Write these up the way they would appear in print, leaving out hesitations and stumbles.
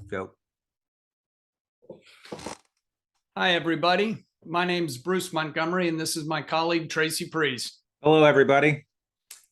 Go. Hi, everybody. My name's Bruce Montgomery, and this is my colleague, Tracy Preece. Hello, everybody.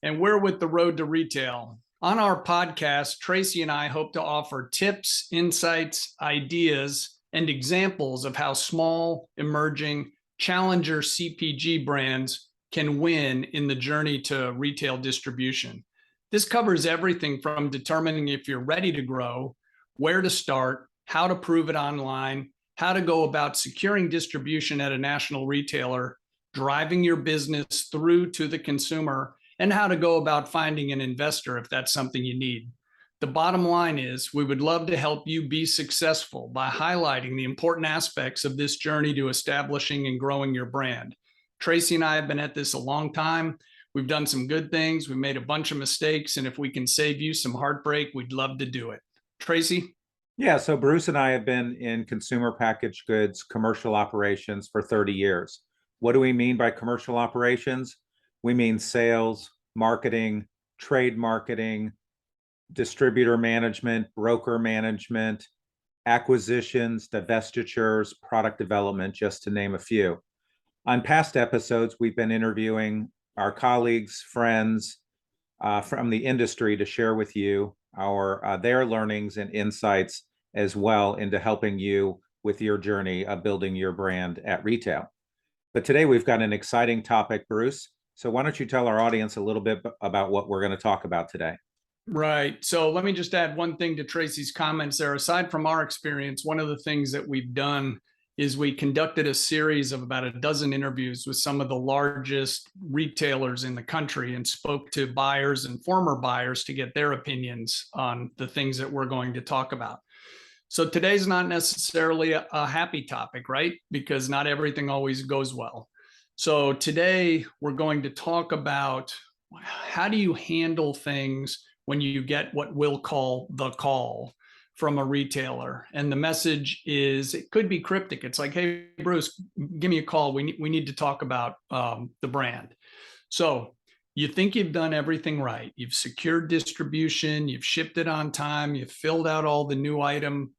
And we're with The Road to Retail. On our podcast, Tracy and I hope to offer tips, insights, ideas, and examples of how small, emerging, challenger CPG brands can win in the journey to retail distribution. This covers everything from determining if you're ready to grow, where to start, how to prove it online, how to go about securing distribution at a national retailer, driving your business through to the consumer, and how to go about finding an investor if that's something you need. The bottom line is we would love to help you be successful by highlighting the important aspects of this journey to establishing and growing your brand. Tracy and I have been at this a long time. We've done some good things. We've made a bunch of mistakes. And if we can save you some heartbreak, we'd love to do it. Tracy? Yeah, so Bruce and I have been in consumer packaged goods commercial operations for 30 years. What do we mean by commercial operations? We mean sales, marketing, trade marketing, distributor management, broker management, acquisitions, divestitures, product development, just to name a few. On past episodes, we've been interviewing our colleagues, friends from the industry to share with you their learnings and insights as well into helping you with your journey of building your brand at retail. But today we've got an exciting topic, Bruce. So why don't you tell our audience a little bit about what we're going to talk about today? Right. So let me just add one thing to Tracy's comments there. Aside from our experience, one of the things that we've done is we conducted a series of about a dozen interviews with some of the largest retailers in the country and spoke to buyers and former buyers to get their opinions on the things that we're going to talk about. So today's not necessarily a happy topic, right? Because not everything always goes well. So today we're going to talk about how do you handle things when you get what we'll call the call from a retailer. And the message is, it could be cryptic. It's like, hey, Bruce, give me a call. We need to talk about the brand. So you think you've done everything right. You've secured distribution, you've shipped it on time, you've filled out all the new item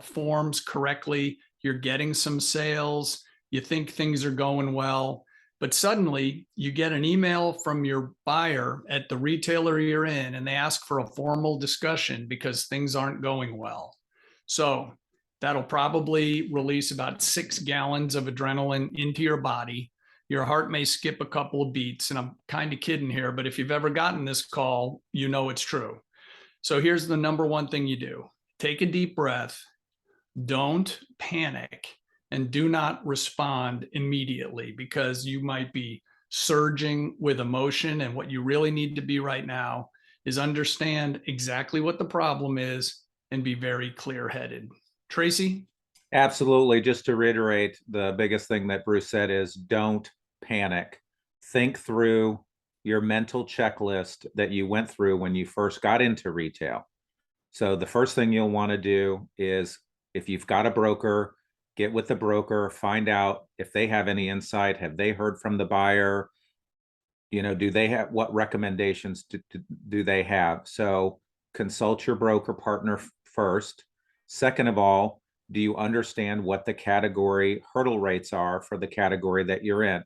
forms correctly, you're getting some sales, you think things are going well, but suddenly you get an email from your buyer at the retailer you're in, and they ask for a formal discussion because things aren't going well. So that'll probably release about 6 gallons of adrenaline into your body. Your heart may skip a couple of beats, and I'm kind of kidding here, but if you've ever gotten this call, you know it's true. So here's the number one thing you do. Take a deep breath, don't panic, and do not respond immediately because you might be surging with emotion. And what you really need to be right now is understand exactly what the problem is and be very clear-headed. Tracy? Absolutely. Just to reiterate, the biggest thing that Bruce said is don't panic. Think through your mental checklist that you went through when you first got into retail. So the first thing you'll want to do is, if you've got a broker, get with the broker, find out if they have any insight. Have they heard from the buyer? Do they have, what recommendations do they have? So consult your broker partner first. Second of all, do you understand what the category hurdle rates are for the category that you're in?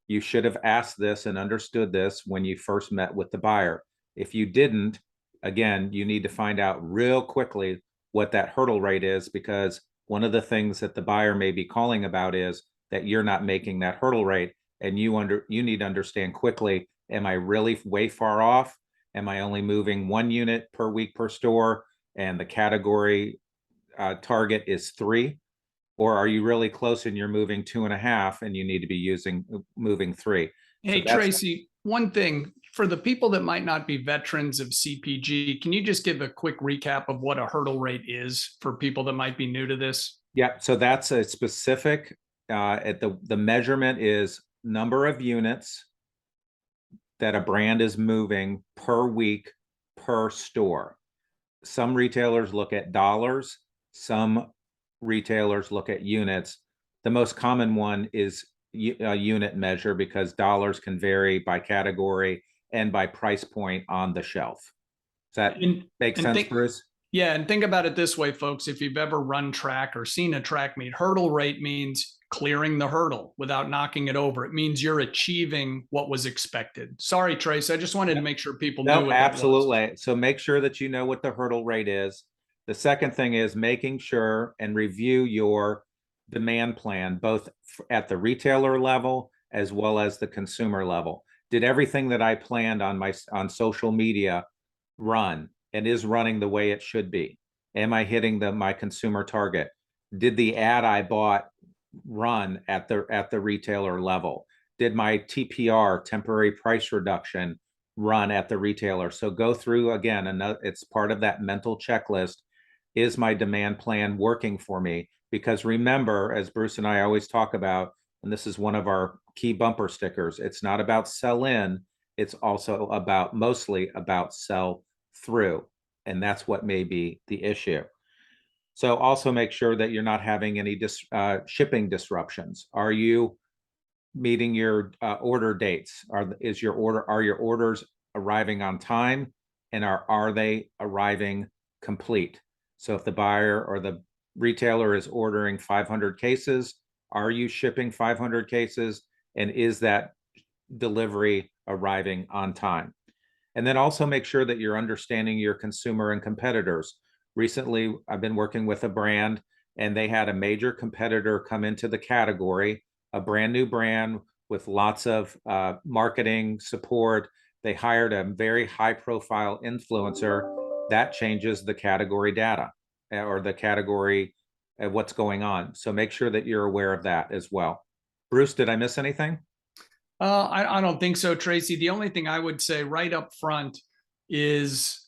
You should have asked this and understood this when you first met with the buyer. If you didn't, again, you need to find out real quickly what that hurdle rate is, because one of the things that the buyer may be calling about is that you're not making that hurdle rate, and you need to understand quickly, am I really way far off? Am I only moving 1 unit per week per store and the category target is 3? Or are you really close and you're moving 2.5 and you need to be moving 3? Hey, So Tracy, one thing for the people that might not be veterans of CPG, can you just give a quick recap of what a hurdle rate is for people that might be new to this? Yeah, so that's a specific, the measurement is number of units that a brand is moving per week per store. Some retailers look at dollars, some retailers look at units. The most common one is a unit measure, because dollars can vary by category and by price point on the shelf. Does that make sense, Bruce? Yeah, and think about it this way, folks. If you've ever run track or seen a track meet, hurdle rate means clearing the hurdle without knocking it over. It means you're achieving what was expected. Sorry, Trace. I just wanted to make sure people knew No, what that was. absolutely. So make sure that you know what the hurdle rate is. The second thing is making sure and review your demand plan, both at the retailer level as well as the consumer level. Did everything that I planned on social media run and is running the way it should be? Am I hitting my consumer target? Did the ad I bought run at the retailer level? Did my TPR, temporary price reduction, run at the retailer? So go through again, and it's part of that mental checklist. Is my demand plan working for me? Because remember, as Bruce and I always talk about, and this is one of our key bumper stickers, it's not about sell in, it's also about mostly about sell through. And that's what may be the issue. So also make sure that you're not having any shipping disruptions. Are you meeting your order dates? Are your orders arriving on time, and are they arriving complete? So if the buyer or the retailer is ordering 500 cases, are you shipping 500 cases, and is that delivery arriving on time? And then also make sure that you're understanding your consumer and competitors. Recently, I've been working with a brand, and they had a major competitor come into the category, a brand new brand with lots of marketing support. They hired a very high profile influencer. That changes the category data or the category what's going on. So make sure that you're aware of that as well. Bruce, did I miss anything? I don't think so, Tracy. The only thing I would say right up front is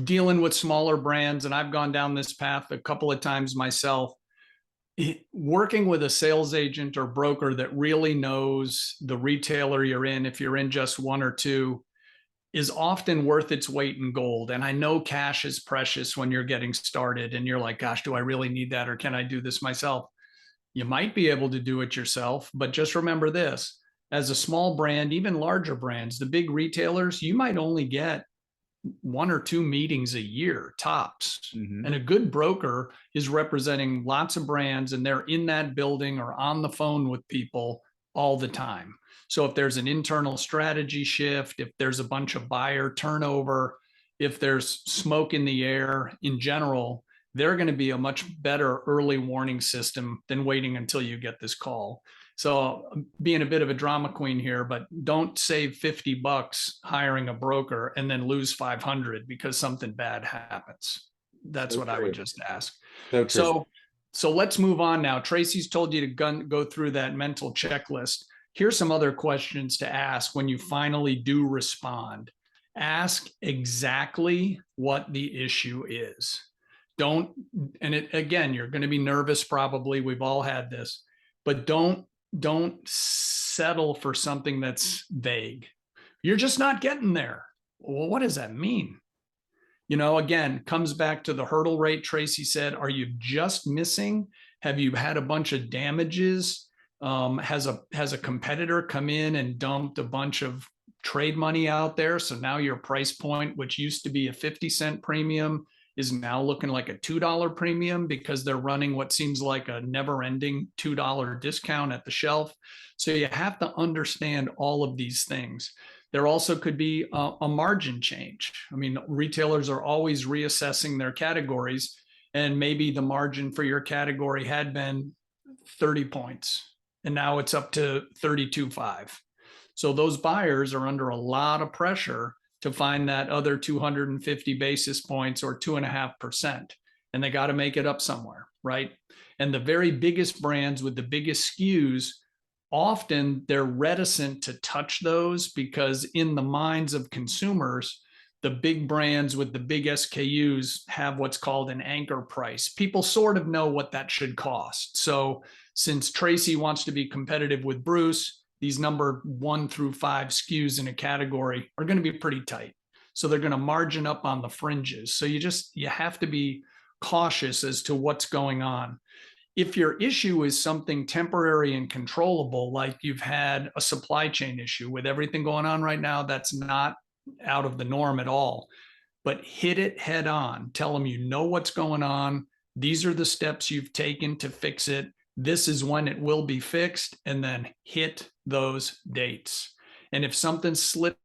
dealing with smaller brands, and I've gone down this path a couple of times myself. Working with a sales agent or broker that really knows the retailer you're in, if you're in just one or two, is often worth its weight in gold. And I know cash is precious when you're getting started and you're like, gosh, do I really need that, or can I do this myself? You might be able to do it yourself, but just remember this: as a small brand, even larger brands, the big retailers, you might only get one or two meetings a year tops. Mm-hmm. And a good broker is representing lots of brands, and they're in that building or on the phone with people all the time. So if there's an internal strategy shift, if there's a bunch of buyer turnover, if there's smoke in the air in general, they're going to be a much better early warning system than waiting until you get this call. So I'm being a bit of a drama queen here, but don't save $50 hiring a broker and then lose 500 because something bad happens. That's So what I true. would just ask. So true. So let's move on now. Tracy's told you to go through that mental checklist. Here's some other questions to ask when you finally do respond. Ask exactly what the issue is. Don't, and it, again, you're going to be nervous probably. We've all had this, but don't settle for something that's vague. You're just not getting there. Well, what does that mean? You know, again, comes back to the hurdle rate. Tracy said, are you just missing? Have you had a bunch of damages? Has a competitor come in and dumped a bunch of trade money out there? So now your price point, which used to be a 50-cent premium, is now looking like a $2 premium because they're running what seems like a never-ending $2 discount at the shelf. So you have to understand all of these things. There also could be a margin change. I mean, retailers are always reassessing their categories, and maybe the margin for your category had been 30 points, and now it's up to 32.5. So those buyers are under a lot of pressure to find that other 250 basis points or 2.5%. And they got to make it up somewhere, right? And the very biggest brands with the biggest SKUs, often they're reticent to touch those because in the minds of consumers, the big brands with the big SKUs have what's called an anchor price. People sort of know what that should cost. So since Tracy wants to be competitive with Bruce, these number 1 through 5 SKUs in a category are going to be pretty tight. So they're going to margin up on the fringes. So you have to be cautious as to what's going on. If your issue is something temporary and controllable, like you've had a supply chain issue with everything going on right now, that's not out of the norm at all. but hit it head on. Tell them you know what's going on. These are the steps you've taken to fix it. This is when it will be fixed, and then hit those dates. And if something slips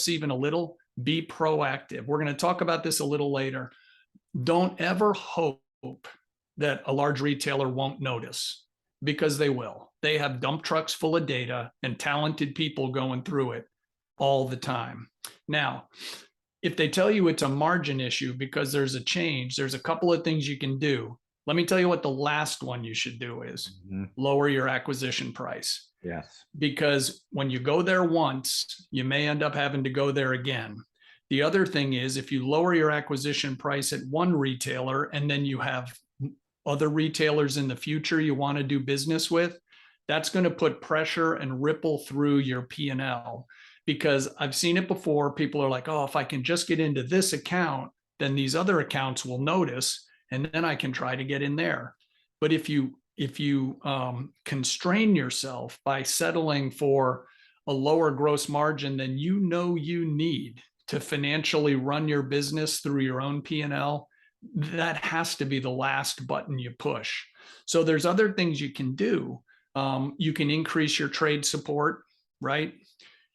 even a little, be proactive. We're going to talk about this a little later. Don't ever hope that a large retailer won't notice, because they will. They have dump trucks full of data and talented people going through it all the time. Now, if they tell you it's a margin issue because there's a change, there's a couple of things you can do. Let me tell you what the last one you should do is lower your acquisition price. Yes. Because when you go there once, you may end up having to go there again. The other thing is, if you lower your acquisition price at one retailer and then you have other retailers in the future you want to do business with, that's going to put pressure and ripple through your P&L. Because I've seen it before. People are like, oh, if I can just get into this account, then these other accounts will notice, and then I can try to get in there. But if you constrain yourself by settling for a lower gross margin than you know you need to financially run your business through your own P&L, that has to be the last button you push. So there's other things you can do. You can increase your trade support, right?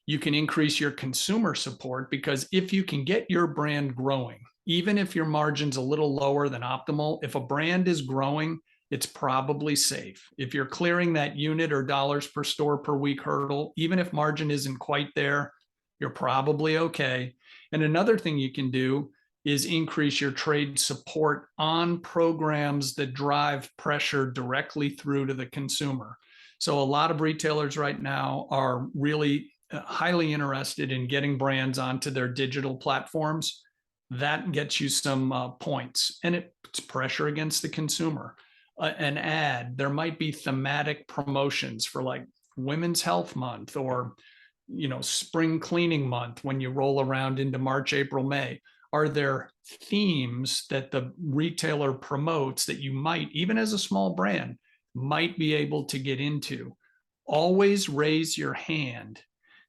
You can increase your consumer support, because if you can get your brand growing, even if your margin's a little lower than optimal, if a brand is growing, it's probably safe. If you're clearing that unit or dollars per store per week hurdle, even if margin isn't quite there, you're probably okay. And another thing you can do is increase your trade support on programs that drive pressure directly through to the consumer. So a lot of retailers right now are really highly interested in getting brands onto their digital platforms. That gets you some points, and it puts pressure against the consumer. An ad, there might be thematic promotions for like Women's Health Month, or spring cleaning month when you roll around into March, April, May. Are there themes that the retailer promotes that you might, even as a small brand, might be able to get into? Always raise your hand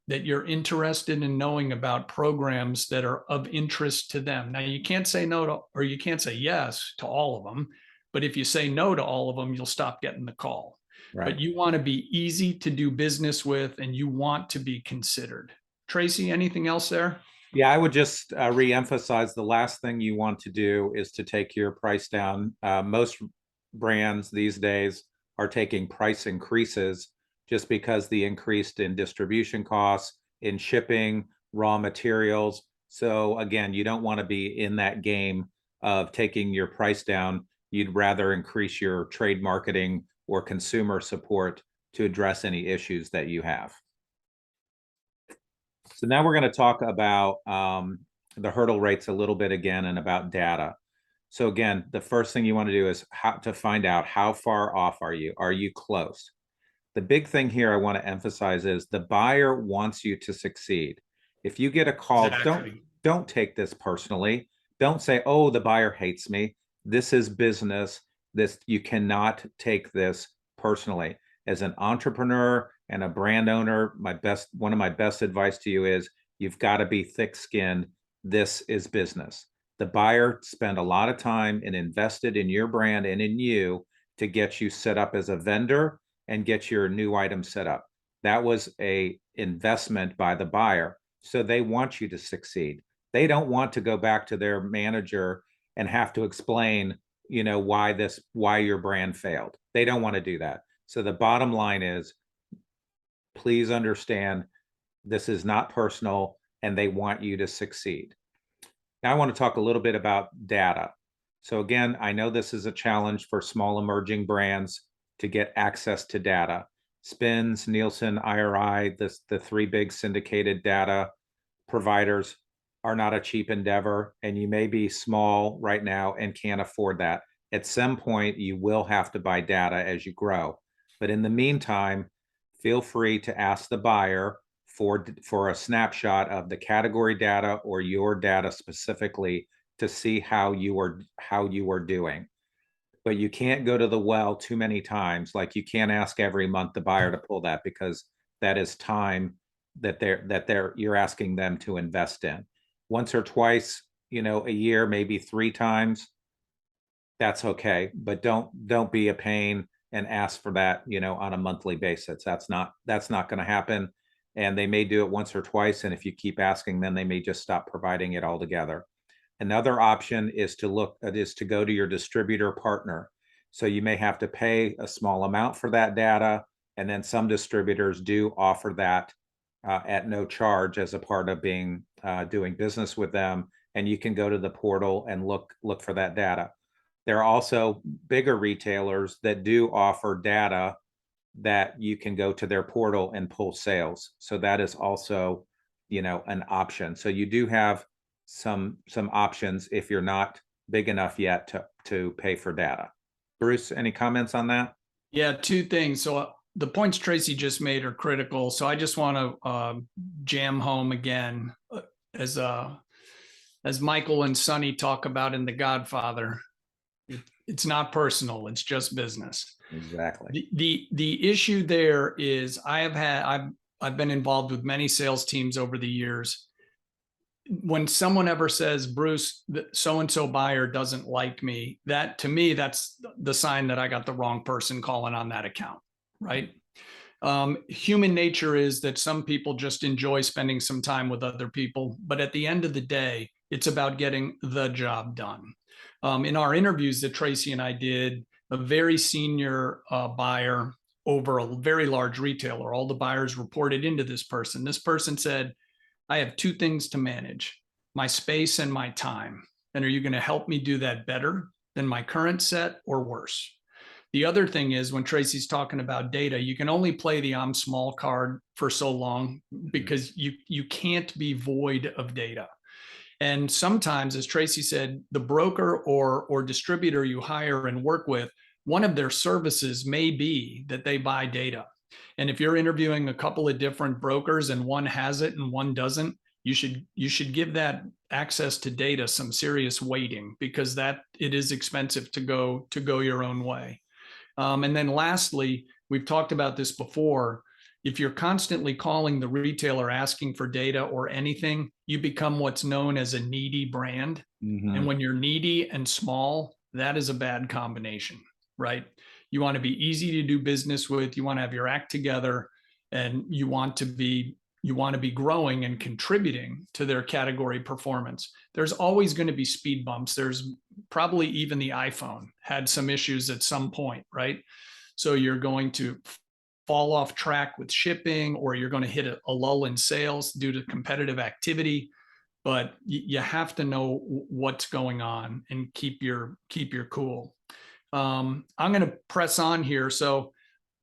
that you're interested in knowing about programs that are of interest to them. Now, you can't say no to, or you can't say yes to all of them, but if you say no to all of them, you'll stop getting the call. Right. But you want to be easy to do business with, and you want to be considered. Tracy, anything else there? Yeah, I would just re-emphasize the last thing you want to do is to take your price down. Most brands these days are taking price increases just because the increased in distribution costs, in shipping, raw materials. So again, you don't want to be in that game of taking your price down. You'd rather increase your trade marketing or consumer support to address any issues that you have. So now we're going to talk about the hurdle rates a little bit again, and about data. So again, the first thing you want to do is how to find out how far off are you? Are you close? The big thing here I want to emphasize is the buyer wants you to succeed. If you get a call, Exactly. don't take this personally. Don't say, "Oh, the buyer hates me." This is business. You cannot take this personally. As an entrepreneur and a brand owner, one of my best advice to you is you've got to be thick-skinned. This is business. The buyer spent a lot of time and invested in your brand and in you to get you set up as a vendor and get your new item set up. That was a investment by the buyer. So they want you to succeed. They don't want to go back to their manager and have to explain, why your brand failed. They don't want to do that. So the bottom line is, please understand this is not personal, and they want you to succeed. Now I want to talk a little bit about data. So again, I know this is a challenge for small emerging brands to get access to data. Spins, Nielsen, IRI, the three big syndicated data providers are not a cheap endeavor, and you may be small right now and can't afford that. At some point, you will have to buy data as you grow. But in the meantime, feel free to ask the buyer for a snapshot of the category data or your data specifically to see how you are doing. But you can't go to the well too many times. Like, you can't ask every month the buyer to pull that, because that is time that you're asking them to invest in. Once or twice a year, maybe 3 times, that's okay. But don't be a pain and ask for that, on a monthly basis. That's not going to happen. And they may do it once or twice. And if you keep asking, then they may just stop providing it altogether. Another option is to go to your distributor partner. So you may have to pay a small amount for that data, and then some distributors do offer that at no charge as a part of being doing business with them. And you can go to the portal and look for that data. There are also bigger retailers that do offer data that you can go to their portal and pull sales. So that is also, an option. So you do have some options if you're not big enough yet to pay for data. Bruce, any comments on that? Yeah, two things. So the points Tracy just made are critical. So I just want to jam home again as Michael and Sonny talk about in The Godfather. It's not personal. It's just business. Exactly. The issue there is I've been involved with many sales teams over the years. When someone ever says, Bruce, so-and-so buyer doesn't like me, that to me, that's the sign that I got the wrong person calling on that account, right? Human nature is that some people just enjoy spending some time with other people, but at the end of the day, it's about getting the job done. In our interviews that Tracy and I did, a very senior buyer over a very large retailer, all the buyers reported into this person. This person said, I have two things to manage, my space and my time. And are you going to help me do that better than my current set or worse? The other thing is when Tracy's talking about data, you can only play the I'm small card for so long because you can't be void of data. And sometimes, as Tracy said, the broker or distributor you hire and work with, one of their services may be that they buy data. And if you're interviewing a couple of different brokers and one has it and one doesn't, you should give that access to data some serious weighting because that it is expensive to go your own way. And then lastly, we've talked about this before. If you're constantly calling the retailer asking for data or anything, you become what's known as a needy brand. Mm-hmm. And when you're needy and small, that is a bad combination, right? You want to be easy to do business with. You want to have your act together, and you want to be growing and contributing to their category performance. There's always going to be speed bumps. There's probably even the iPhone had some issues at some point, right? So you're going to fall off track with shipping, or you're going to hit a lull in sales due to competitive activity. But you have to know what's going on and keep your cool. I'm going to press on here. So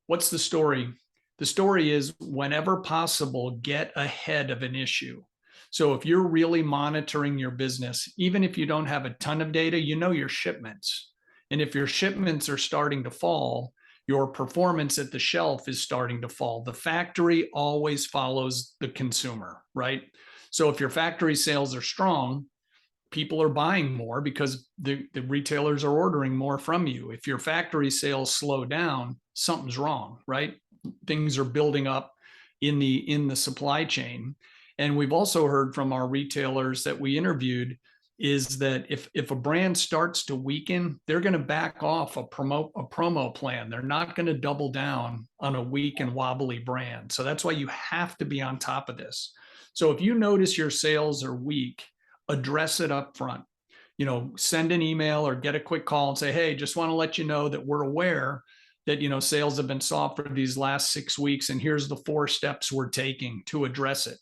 what's the story? The story is whenever possible, get ahead of an issue. So if you're really monitoring your business, even if you don't have a ton of data, you know your shipments. And if your shipments are starting to fall, your performance at the shelf is starting to fall. The factory always follows the consumer, right? So if your factory sales are strong, people are buying more because the retailers are ordering more from you. If your factory sales slow down, something's wrong, right? Things are building up in the supply chain. And we've also heard from our retailers that we interviewed is that if a brand starts to weaken, they're going to back off a promo plan. They're not going to double down on a weak and wobbly brand. So that's why you have to be on top of this. So if you notice your sales are weak, address it up front. Send an email or get a quick call and say, hey, just want to let you know that we're aware that sales have been soft for these last 6 weeks, and here's the 4 steps we're taking to address it.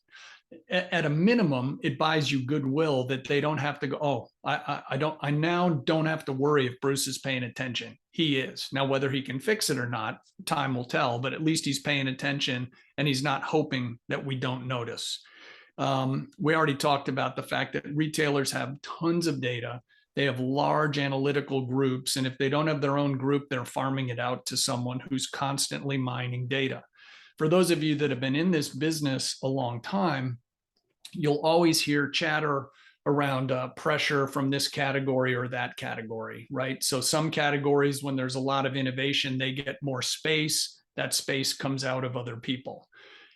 At a minimum, it buys you goodwill that they don't have to go, oh, I now don't have to worry if Bruce is paying attention. He is. Now, whether he can fix it or not, time will tell, but at least he's paying attention and he's not hoping that we don't notice. We already talked about the fact that retailers have tons of data. They have large analytical groups, and if they don't have their own group, they're farming it out to someone who's constantly mining data. For those of you that have been in this business a long time, you'll always hear chatter around pressure from this category or that category, right? So some categories, when there's a lot of innovation, they get more space. That space comes out of other people.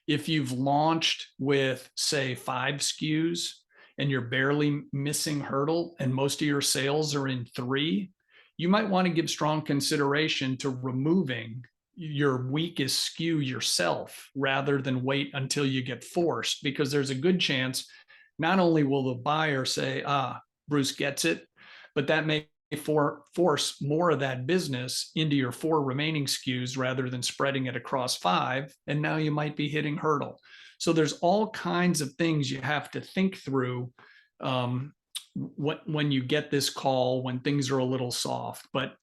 If you've launched with, say, 5 SKUs and you're barely missing hurdle and most of your sales are in 3, you might want to give strong consideration to removing your weakest SKU yourself rather than wait until you get forced, because there's a good chance not only will the buyer say, Bruce gets it, but that may force more of that business into your 4 remaining SKUs rather than spreading it across 5. And now you might be hitting hurdle. So there's all kinds of things you have to think through when you get this call, when things are a little soft. But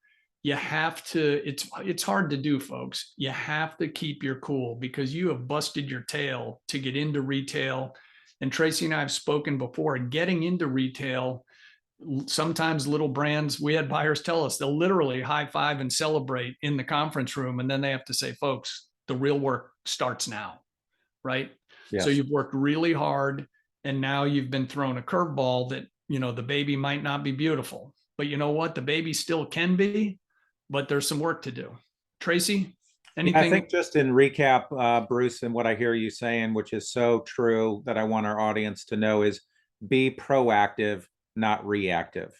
you have to, it's hard to do, folks. You have to keep your cool because you have busted your tail to get into retail. And Tracy and I have spoken before, getting into retail, sometimes little brands, we had buyers tell us they'll literally high five and celebrate in the conference room. And then they have to say, folks, the real work starts now, right? Yes. So you've worked really hard and now you've been thrown a curveball that, the baby might not be beautiful, but you know what? The baby still can be, but there's some work to do. Tracy, anything? I think just in recap, Bruce, and what I hear you saying, which is so true that I want our audience to know, is be proactive, not reactive.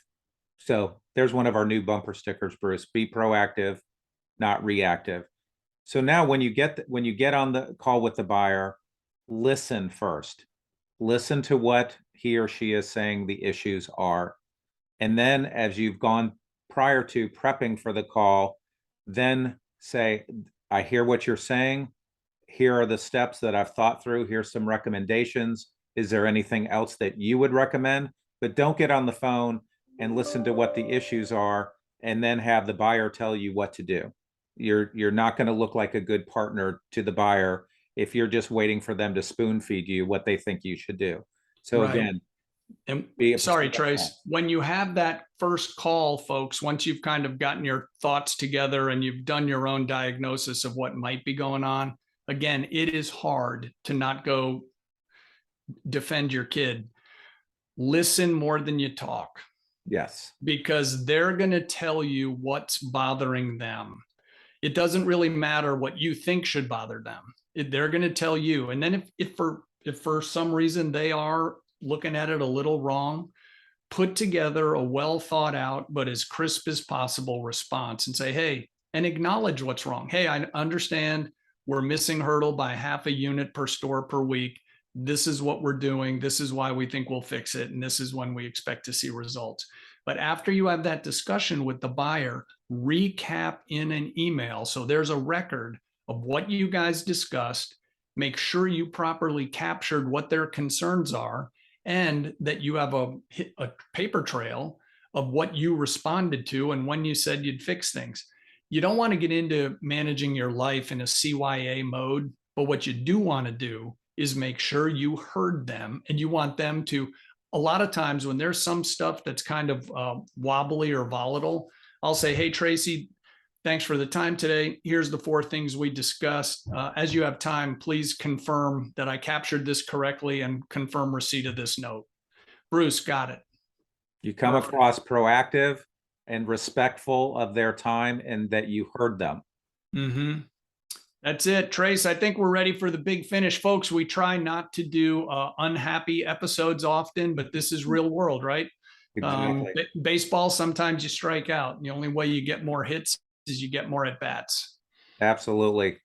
So there's one of our new bumper stickers, Bruce. Be proactive, not reactive. So now when you get on the call with the buyer, listen first. Listen to what he or she is saying the issues are. And then as you've gone prior to prepping for the call, then say, I hear what you're saying. Here are the steps that I've thought through. Here's some recommendations. Is there anything else that you would recommend? But don't get on the phone and listen to what the issues are and then have the buyer tell you what to do. You're not going to look like a good partner to the buyer if you're just waiting for them to spoon feed you what they think you should do. So Right. again, and sorry, Trace, when you have that first call, folks, once you've kind of gotten your thoughts together and you've done your own diagnosis of what might be going on, again, it is hard to not go defend your kid. Listen more than you talk. Yes. Because they're going to tell you what's bothering them. It doesn't really matter what you think should bother them. They're going to tell you. And then if for some reason they are looking at it a little wrong, put together a well thought out, but as crisp as possible response and say, hey, and acknowledge what's wrong. Hey, I understand we're missing hurdle by half a unit per store per week. This is what we're doing. This is why we think we'll fix it. And this is when we expect to see results. But after you have that discussion with the buyer, recap in an email. So there's a record of what you guys discussed. Make sure you properly captured what their concerns are and that you have a paper trail of what you responded to and when you said you'd fix things. You don't want to get into managing your life in a CYA mode, but what you do want to do is make sure you heard them, and you want them to, a lot of times when there's some stuff that's kind of wobbly or volatile, I'll say, hey, Tracy, thanks for the time today. Here's the 4 things we discussed. As you have time, please confirm that I captured this correctly and confirm receipt of this note. Bruce, got it. You come across proactive and respectful of their time and that you heard them. Mm-hmm. That's it, Trace. I think we're ready for the big finish. Folks, we try not to do unhappy episodes often, but this is real world, right? Exactly. Baseball, sometimes you strike out. The only way you get more hits is you get more at bats. Absolutely.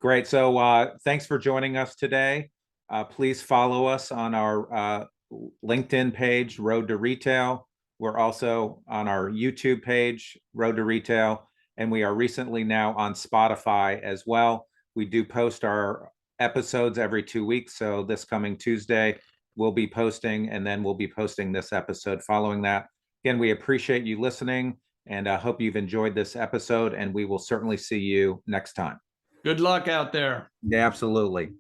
Great. So thanks for joining us today. Please follow us on our LinkedIn page, Road to Retail. We're also on our YouTube page, Road to Retail, and we are recently now on Spotify as well. We do post our episodes every 2 weeks. So this coming Tuesday, we'll be posting, and then we'll be posting this episode following that. Again, we appreciate you listening, and I hope you've enjoyed this episode, and we will certainly see you next time. Good luck out there. Yeah, absolutely.